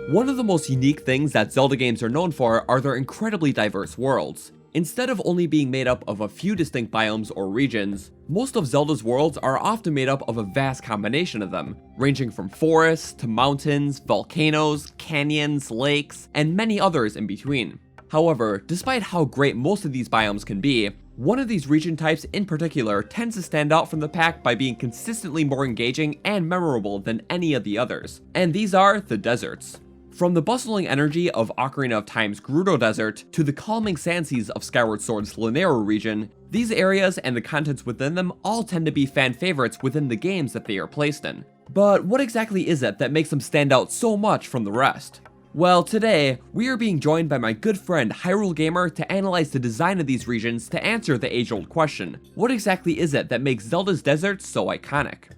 One of the most unique things that Zelda games are known for are their incredibly diverse worlds. Instead of only being made up of a few distinct biomes or regions, most of Zelda's worlds are often made up of a vast combination of them, ranging from forests to mountains, volcanoes, canyons, lakes, and many others in between. However, despite how great most of these biomes can be, one of these region types in particular tends to stand out from the pack by being consistently more engaging and memorable than any of the others, and these are the deserts. From the bustling energy of Ocarina of Time's Gerudo Desert to the calming sand seas of Skyward Swords' Lanayru region, these areas and the contents within them all tend to be fan favorites within the games that they are placed in. But what exactly is it that makes them stand out so much from the rest? Well, today, we are being joined by my good friend Hyrule Gamer to analyze the design of these regions to answer the age-old question, what exactly is it that makes Zelda's deserts so iconic?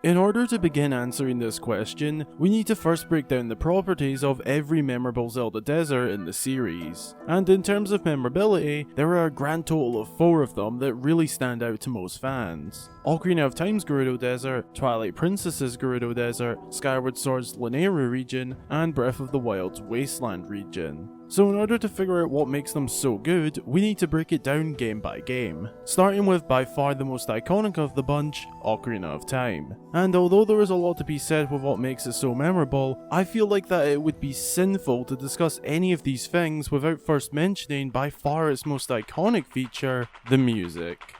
In order to begin answering this question, we need to first break down the properties of every memorable Zelda desert in the series. And in terms of memorability, there are a grand total of 4 of them that really stand out to most fans. Ocarina of Time's Gerudo Desert, Twilight Princess's Gerudo Desert, Skyward Swords' Lanayru region, and Breath of the Wild's Wasteland region. So in order to figure out what makes them so good, we need to break it down game by game, starting with by far the most iconic of the bunch, Ocarina of Time. And although there is a lot to be said with what makes it so memorable, I feel like that it would be sinful to discuss any of these things without first mentioning by far its most iconic feature, the music.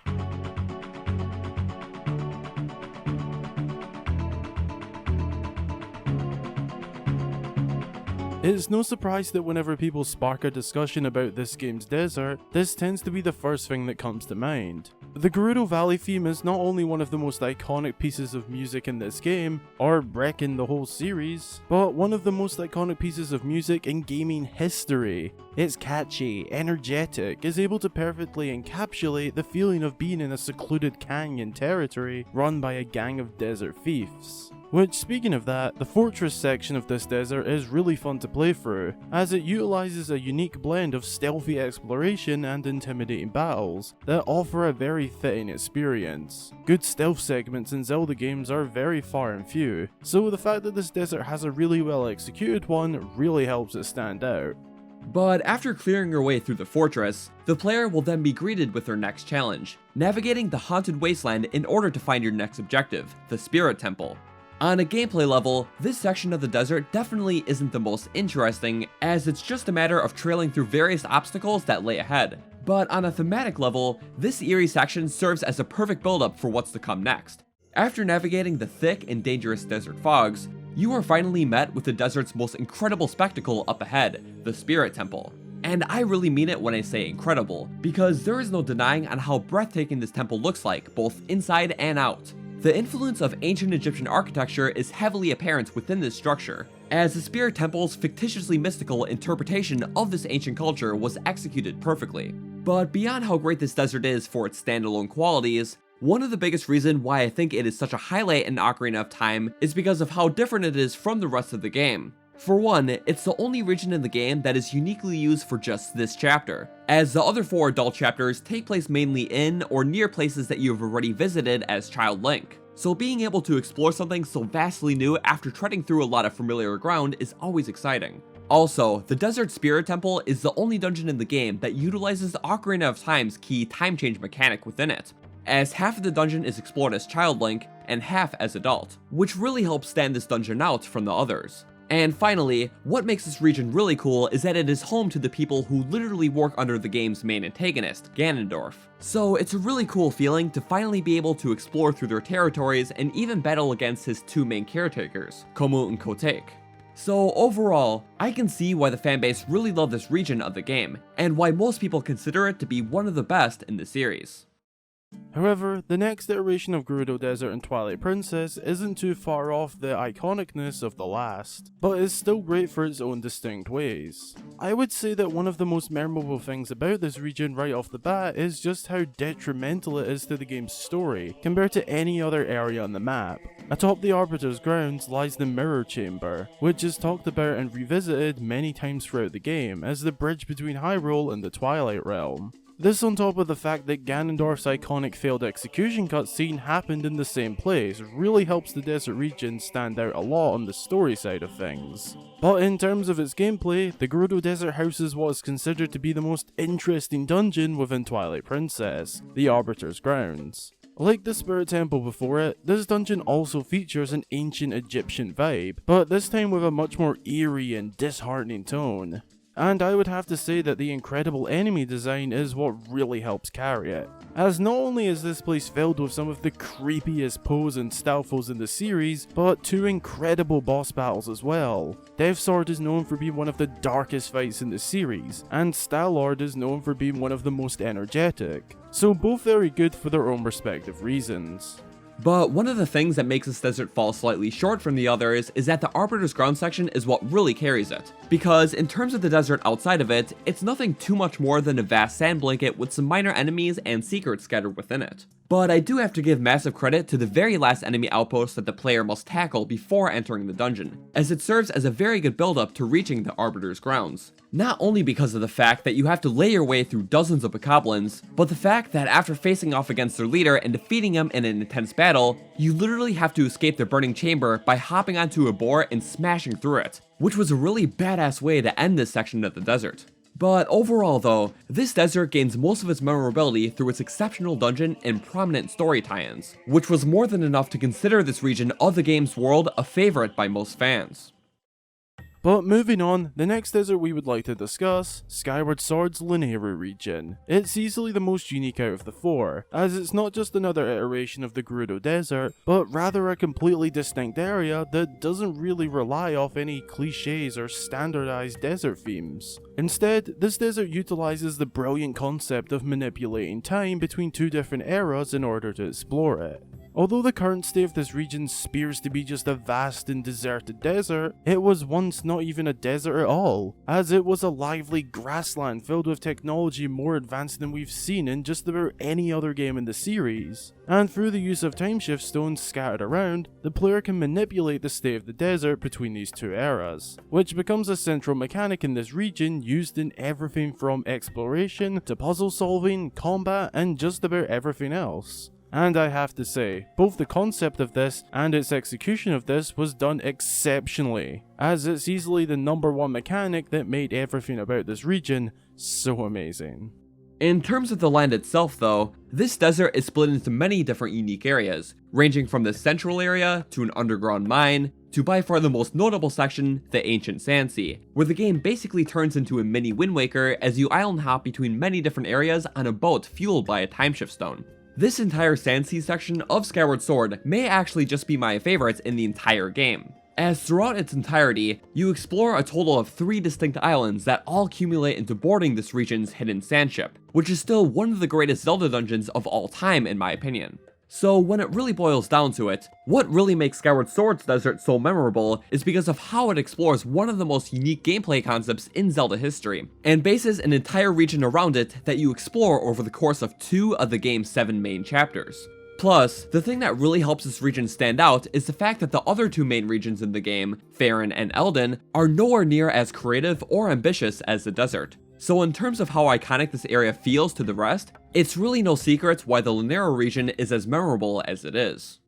It's no surprise that whenever people spark a discussion about this game's desert, this tends to be the first thing that comes to mind. The Gerudo Valley theme is not only one of the most iconic pieces of music in this game, or wrecking the whole series, but one of the most iconic pieces of music in gaming history. It's catchy, energetic, is able to perfectly encapsulate the feeling of being in a secluded canyon territory run by a gang of desert thieves. Which, speaking of that, the fortress section of this desert is really fun to play through, as it utilises a unique blend of stealthy exploration and intimidating battles that offer a very fitting experience. Good stealth segments in Zelda games are very far and few, so the fact that this desert has a really well executed one really helps it stand out. But after clearing your way through the fortress, the player will then be greeted with their next challenge, navigating the haunted wasteland in order to find your next objective, the Spirit Temple. On a gameplay level, this section of the desert definitely isn't the most interesting, as it's just a matter of trailing through various obstacles that lay ahead. But on a thematic level, this eerie section serves as a perfect build-up for what's to come next. After navigating the thick and dangerous desert fogs, you are finally met with the desert's most incredible spectacle up ahead, the Spirit Temple. And I really mean it when I say incredible, because there is no denying on how breathtaking this temple looks like, both inside and out. The influence of ancient Egyptian architecture is heavily apparent within this structure, as the Spirit Temple's fictitiously mystical interpretation of this ancient culture was executed perfectly. But beyond how great this desert is for its standalone qualities, one of the biggest reasons why I think it is such a highlight in Ocarina of Time is because of how different it is from the rest of the game. For one, it's the only region in the game that is uniquely used for just this chapter, as the other 4 adult chapters take place mainly in or near places that you have already visited as Child Link. So being able to explore something so vastly new after treading through a lot of familiar ground is always exciting. Also, the Desert Spirit Temple is the only dungeon in the game that utilizes the Ocarina of Time's key time change mechanic within it, as half of the dungeon is explored as Child Link and half as adult, which really helps stand this dungeon out from the others. And finally, what makes this region really cool is that it is home to the people who literally work under the game's main antagonist, Ganondorf. So it's a really cool feeling to finally be able to explore through their territories and even battle against his 2 main caretakers, Komu and Kotek. So overall, I can see why the fanbase really love this region of the game, and why most people consider it to be one of the best in the series. However, the next iteration of Gerudo Desert and Twilight Princess isn't too far off the iconicness of the last, but is still great for its own distinct ways. I would say that one of the most memorable things about this region right off the bat is just how detrimental it is to the game's story compared to any other area on the map. Atop the Arbiter's grounds lies the Mirror Chamber, which is talked about and revisited many times throughout the game as the bridge between Hyrule and the Twilight Realm. This on top of the fact that Ganondorf's iconic failed execution cutscene happened in the same place really helps the desert region stand out a lot on the story side of things. But in terms of its gameplay, the Gerudo Desert House is what is considered to be the most interesting dungeon within Twilight Princess, the Arbiter's Grounds. Like the Spirit Temple before it, this dungeon also features an ancient Egyptian vibe, but this time with a much more eerie and disheartening tone. And I would have to say that the incredible enemy design is what really helps carry it, as not only is this place filled with some of the creepiest pose and stealthos in the series, but 2 incredible boss battles as well. Death Sword is known for being one of the darkest fights in the series, and Star-Lord is known for being one of the most energetic, so both very good for their own respective reasons. But one of the things that makes this desert fall slightly short from the others is that the Arbiter's Ground section is what really carries it. Because in terms of the desert outside of it, it's nothing too much more than a vast sand blanket with some minor enemies and secrets scattered within it. But I do have to give massive credit to the very last enemy outpost that the player must tackle before entering the dungeon, as it serves as a very good build-up to reaching the Arbiter's Grounds. Not only because of the fact that you have to lay your way through dozens of bokoblins, but the fact that after facing off against their leader and defeating him in an intense battle, you literally have to escape the burning chamber by hopping onto a boar and smashing through it, which was a really badass way to end this section of the desert. But overall though, this desert gains most of its memorability through its exceptional dungeon and prominent story tie-ins, which was more than enough to consider this region of the game's world a favorite by most fans. But moving on, the next desert we would like to discuss, Skyward Swords Lanayru region. It's easily the most unique out of the 4, as it's not just another iteration of the Gerudo Desert, but rather a completely distinct area that doesn't really rely off any cliches or standardized desert themes. Instead, this desert utilizes the brilliant concept of manipulating time between 2 different eras in order to explore it. Although the current state of this region appears to be just a vast and deserted desert, it was once not even a desert at all, as it was a lively grassland filled with technology more advanced than we've seen in just about any other game in the series. And through the use of timeshift stones scattered around, the player can manipulate the state of the desert between these 2 eras, which becomes a central mechanic in this region used in everything from exploration to puzzle solving, combat, and just about everything else. And I have to say, both the concept of this and its execution of this was done exceptionally, as it's easily the #1 mechanic that made everything about this region so amazing. In terms of the land itself though, this desert is split into many different unique areas, ranging from the central area to an underground mine, to by far the most notable section, the Ancient Sand Sea, where the game basically turns into a mini Wind Waker as you island hop between many different areas on a boat fueled by a timeshift stone. This entire Sandsea section of Skyward Sword may actually just be my favorite in the entire game, as throughout its entirety, you explore a total of 3 distinct islands that all accumulate into boarding this region's hidden sandship, which is still one of the greatest Zelda dungeons of all time in my opinion. So when it really boils down to it, what really makes Skyward Swords Desert so memorable is because of how it explores one of the most unique gameplay concepts in Zelda history, and bases an entire region around it that you explore over the course of 2 of the game's 7 main chapters. Plus, the thing that really helps this region stand out is the fact that the other 2 main regions in the game, Faron and Eldin, are nowhere near as creative or ambitious as the desert. So in terms of how iconic this area feels to the rest, it's really no secret why the Lanayru region is as memorable as it is.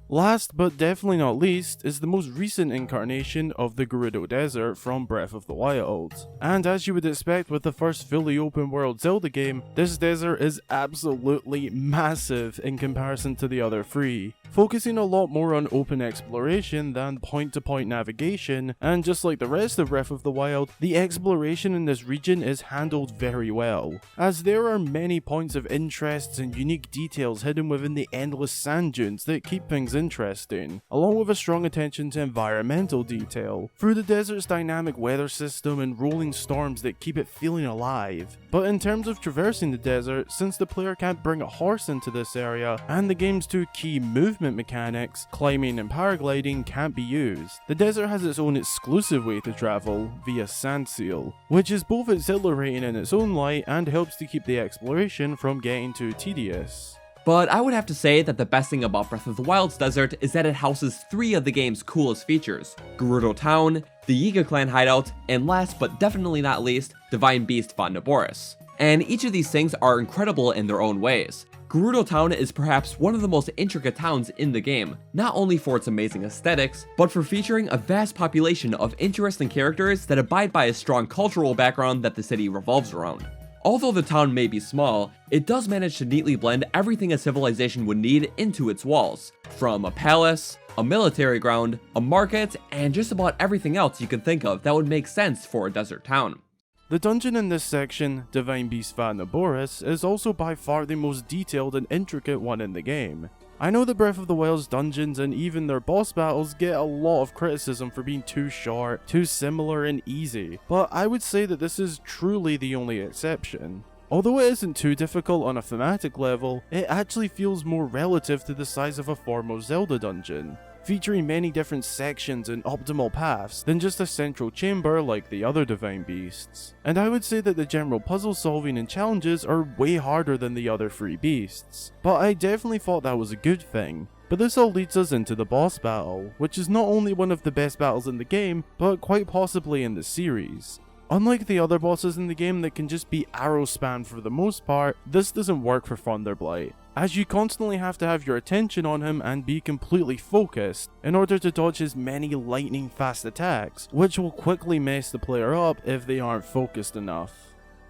Last but definitely not least is the most recent incarnation of the Gerudo Desert from Breath of the Wild. And as you would expect with the first fully open world Zelda game, this desert is absolutely massive in comparison to the other 3, focusing a lot more on open exploration than point-to-point navigation, and just like the rest of Breath of the Wild, the exploration in this region is handled very well, as there are many points of interest and unique details hidden within the endless sand dunes that keep things interesting, along with a strong attention to environmental detail, through the desert's dynamic weather system and rolling storms that keep it feeling alive. But in terms of traversing the desert, since the player can't bring a horse into this area, and the game's 2 key movement mechanics, climbing and paragliding, can't be used, the desert has its own exclusive way to travel, via Sandseal, which is both exhilarating in its own light and helps to keep the exploration from getting too tedious. But I would have to say that the best thing about Breath of the Wild's desert is that it houses 3 of the game's coolest features: Gerudo Town, the Yiga Clan hideout, and last but definitely not least, Divine Beast Font Naboris. and each of these things are incredible in their own ways. Gerudo Town is perhaps one of the most intricate towns in the game, not only for its amazing aesthetics, but for featuring a vast population of interesting characters that abide by a strong cultural background that the city revolves around. Although the town may be small, it does manage to neatly blend everything a civilization would need into its walls, from a palace, a military ground, a market, and just about everything else you can think of that would make sense for a desert town. The dungeon in this section, Divine Beast Vatnaboris, is also by far the most detailed and intricate one in the game. I know that Breath of the Wild's dungeons and even their boss battles get a lot of criticism for being too short, too similar and easy, but I would say that this is truly the only exception. Although it isn't too difficult on a thematic level, it actually feels more relative to the size of a foremost Zelda dungeon, featuring many different sections and optimal paths than just a central chamber like the other Divine Beasts. And I would say that the general puzzle solving and challenges are way harder than the other 3 beasts, but I definitely thought that was a good thing. But this all leads us into the boss battle, which is not only one of the best battles in the game, but quite possibly in the series. Unlike the other bosses in the game that can just be arrow spam for the most part, this doesn't work for Thunderblight, as you constantly have to have your attention on him and be completely focused in order to dodge his many lightning fast attacks, which will quickly mess the player up if they aren't focused enough.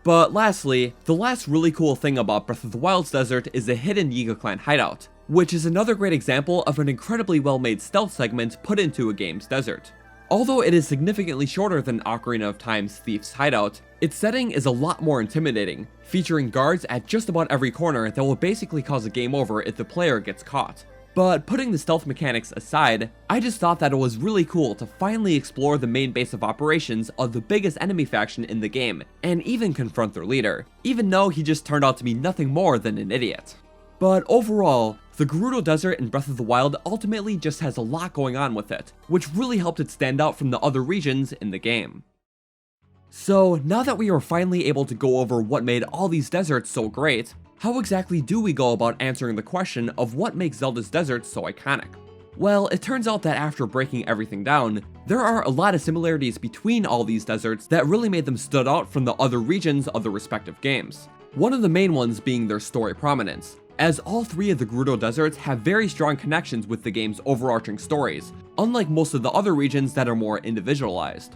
But lastly, the last really cool thing about Breath of the Wild's desert is the hidden Yiga Clan hideout, which is another great example of an incredibly well made stealth segment put into a game's desert. Although it is significantly shorter than Ocarina of Time's Thief's hideout, its setting is a lot more intimidating, featuring guards at just about every corner that will basically cause a game over if the player gets caught. But putting the stealth mechanics aside, I just thought that it was really cool to finally explore the main base of operations of the biggest enemy faction in the game, and even confront their leader, even though he just turned out to be nothing more than an idiot. But overall, the Gerudo Desert in Breath of the Wild ultimately just has a lot going on with it, which really helped it stand out from the other regions in the game. So now that we are finally able to go over what made all these deserts so great, how exactly do we go about answering the question of what makes Zelda's deserts so iconic? Well, it turns out that after breaking everything down, there are a lot of similarities between all these deserts that really made them stood out from the other regions of the respective games. One of the main ones being their story prominence, as all 3 of the Gerudo deserts have very strong connections with the game's overarching stories, unlike most of the other regions that are more individualized.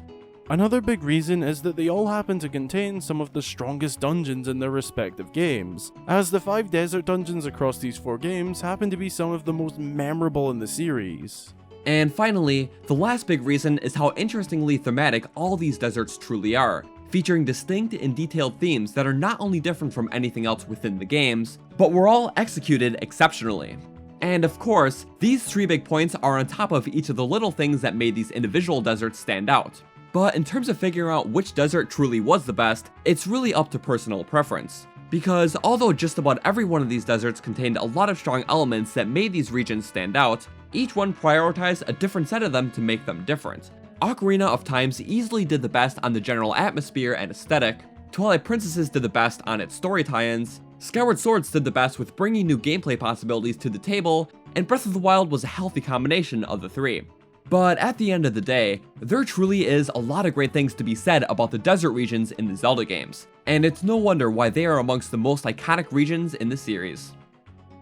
Another big reason is that they all happen to contain some of the strongest dungeons in their respective games, as the 5 desert dungeons across these 4 games happen to be some of the most memorable in the series. And finally, the last big reason is how interestingly thematic all these deserts truly are, featuring distinct and detailed themes that are not only different from anything else within the games, but were all executed exceptionally. And of course, these 3 big points are on top of each of the little things that made these individual deserts stand out. But in terms of figuring out which desert truly was the best, it's really up to personal preference. Because although just about every one of these deserts contained a lot of strong elements that made these regions stand out, each one prioritized a different set of them to make them different. Ocarina of Time easily did the best on the general atmosphere and aesthetic, Twilight Princesses did the best on its story tie-ins, Skyward Swords did the best with bringing new gameplay possibilities to the table, and Breath of the Wild was a healthy combination of the 3. But at the end of the day, there truly is a lot of great things to be said about the desert regions in the Zelda games, and it's no wonder why they are amongst the most iconic regions in the series.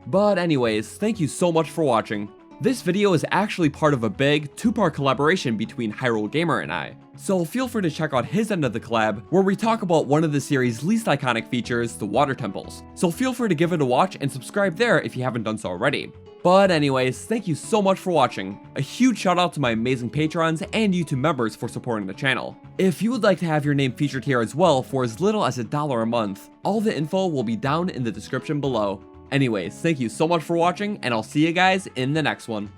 But anyways, thank you so much for watching. This video is actually part of a big 2-part collaboration between Hyrule Gamer and I, so feel free to check out his end of the collab where we talk about one of the series' least iconic features, the water temples, so feel free to give it a watch and subscribe there if you haven't done so already. But anyways, thank you so much for watching. A huge shout out to my amazing patrons and YouTube members for supporting the channel. If you would like to have your name featured here as well for as little as $1 a month, all the info will be down in the description below. Anyways, thank you so much for watching, and I'll see you guys in the next one.